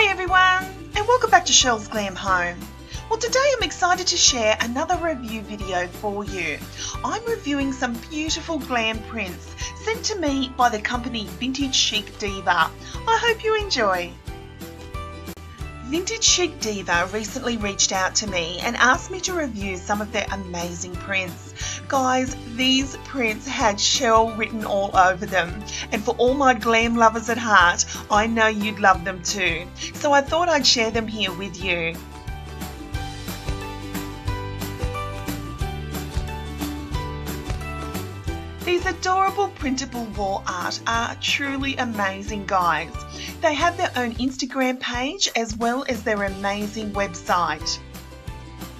Hi everyone, and welcome back to Chelle's Glam Home. Well, today I'm excited to share another review video for you. I'm reviewing some beautiful glam prints sent to me by the company Vintage Chic Diva. I hope you enjoy. Vintage Chic Diva recently reached out to me and asked me to review some of their amazing prints. Guys, these prints had CHELLE written all over them, and for all my glam lovers at heart, I know you'd love them too. So I thought I'd share them here with you. These adorable printable wall art are truly amazing, guys. They have their own Instagram page as well as their amazing website.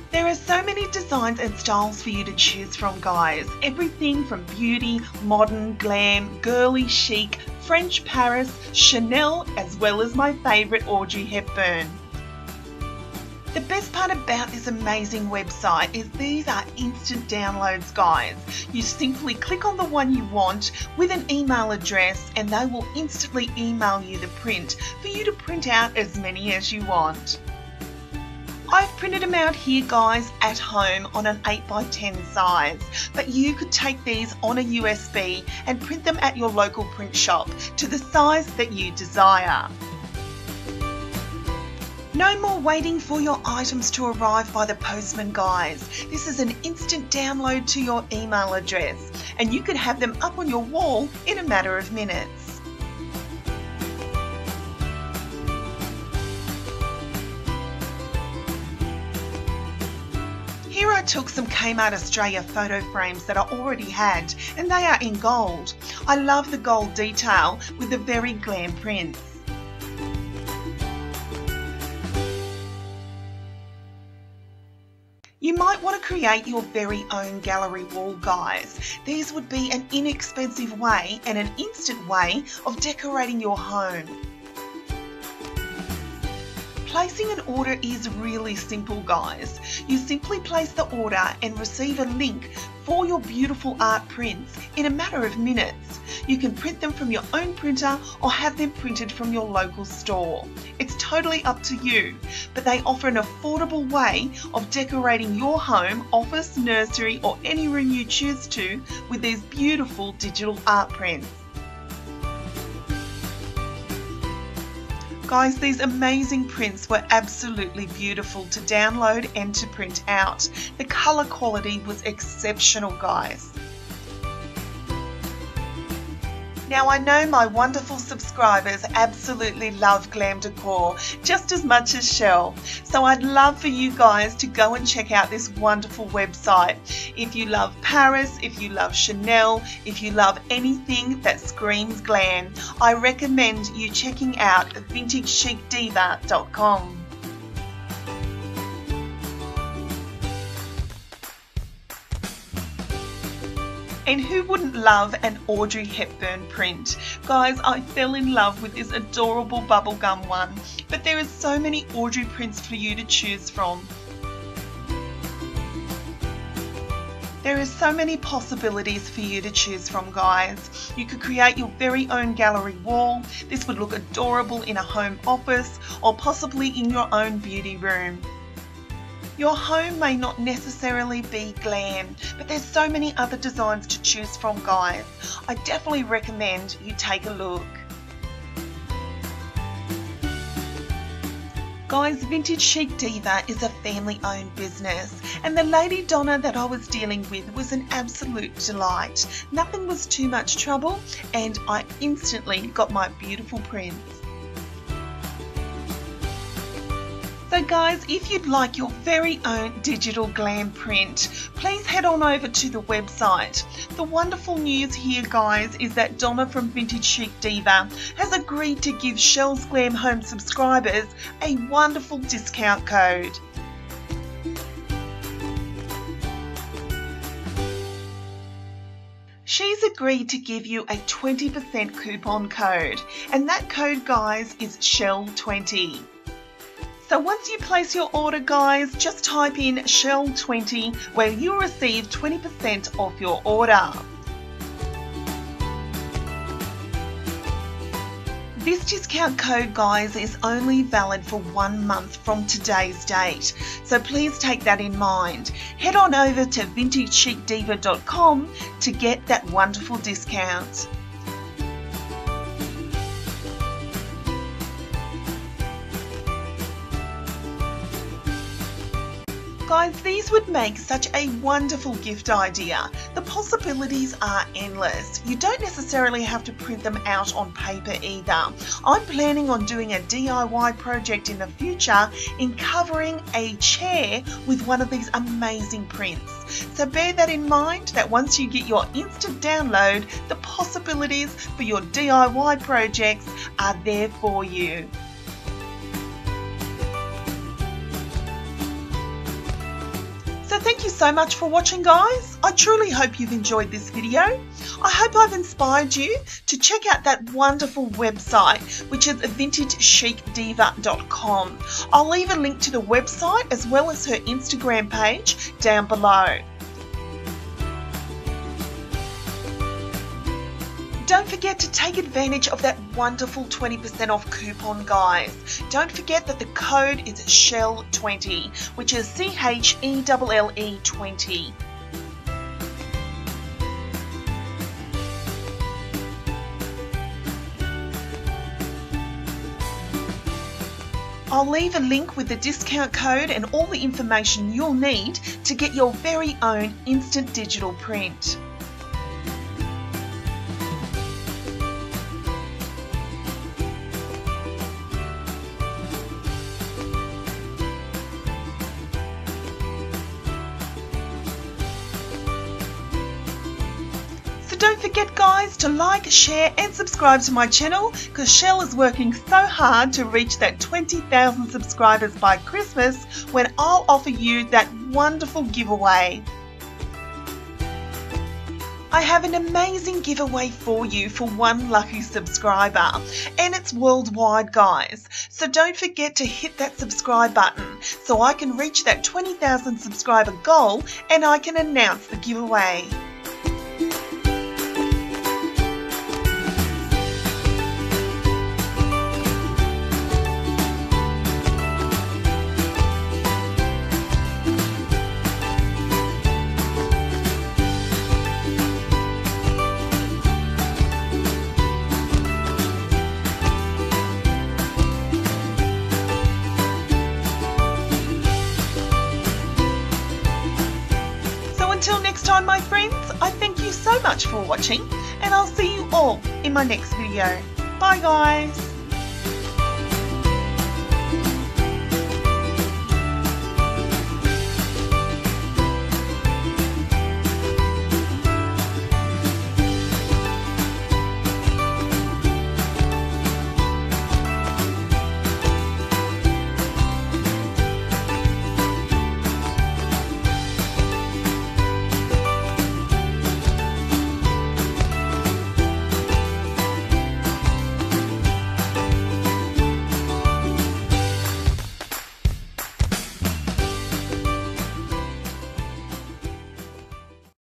There are so many designs and styles for you to choose from, guys. Everything from beauty, modern, glam, girly, chic, French Paris, Chanel, as well as my favourite Audrey Hepburn. The best part about this amazing website is these are instant downloads, guys. You simply click on the one you want with an email address and they will instantly email you the print for you to print out as many as you want. I've printed them out here, guys, at home on an 8x10 size, but you could take these on a USB and print them at your local print shop to the size that you desire. No more waiting for your items to arrive by the postman, guys. This is an instant download to your email address and you could have them up on your wall in a matter of minutes. Here I took some Kmart Australia photo frames that I already had and they are in gold. I love the gold detail with the very glam prints. You might want to create your very own gallery wall, guys. These would be an inexpensive way and an instant way of decorating your home. Placing an order is really simple, guys. You simply place the order and receive a link for your beautiful art prints in a matter of minutes. You can print them from your own printer or have them printed from your local store. It's totally up to you, but they offer an affordable way of decorating your home, office, nursery or any room you choose to with these beautiful digital art prints. Guys, these amazing prints were absolutely beautiful to download and to print out. The colour quality was exceptional, guys. Now I know my wonderful subscribers absolutely love glam decor just as much as Chelle, so I'd love for you guys to go and check out this wonderful website. If you love Paris, if you love Chanel, if you love anything that screams glam, I recommend you checking out vintagechicdiva.com. And who wouldn't love an Audrey Hepburn print? Guys, I fell in love with this adorable bubblegum one, but there are so many Audrey prints for you to choose from. There are so many possibilities for you to choose from, guys. You could create your very own gallery wall. This would look adorable in a home office or possibly in your own beauty room. Your home may not necessarily be glam, but there's so many other designs to choose from, guys. I definitely recommend you take a look. Guys, Vintage Chic Diva is a family-owned business, and the lady Donna that I was dealing with was an absolute delight. Nothing was too much trouble, and I instantly got my beautiful prints. So guys, if you'd like your very own digital glam print, please head on over to the website. The wonderful news here, guys, is that Donna from Vintage Chic Diva has agreed to give Chelle's Glam Home subscribers a wonderful discount code. She's agreed to give you a 20% coupon code, and that code, guys, is CHELLE20. So once you place your order, guys, just type in CHELLE20 where you'll receive 20% off your order. This discount code, guys, is only valid for 1 month from today's date, so please take that in mind. Head on over to VintageChicDiva.com to get that wonderful discount. Guys, these would make such a wonderful gift idea. The possibilities are endless. You don't necessarily have to print them out on paper either. I'm planning on doing a DIY project in the future in covering a chair with one of these amazing prints. So bear that in mind, that once you get your instant download, the possibilities for your DIY projects are there for you. So thank you so much for watching, guys. I truly hope you've enjoyed this video. I hope I've inspired you to check out that wonderful website, which is VintageChicDiva.com. I'll leave a link to the website as well as her Instagram page down below. Don't forget to take advantage of that wonderful 20% off coupon, guys. Don't forget that the code is CHELLE20, which is CHELLE 20. I'll leave a link with the discount code and all the information you'll need to get your very own instant digital print. So don't forget, guys, to like, share and subscribe to my channel, because Chelle is working so hard to reach that 20,000 subscribers by Christmas, when I'll offer you that wonderful giveaway. I have an amazing giveaway for you for one lucky subscriber, and it's worldwide, guys. So don't forget to hit that subscribe button so I can reach that 20,000 subscriber goal and I can announce the giveaway. Until next time, my friends, I thank you so much for watching, and I'll see you all in my next video. Bye, guys.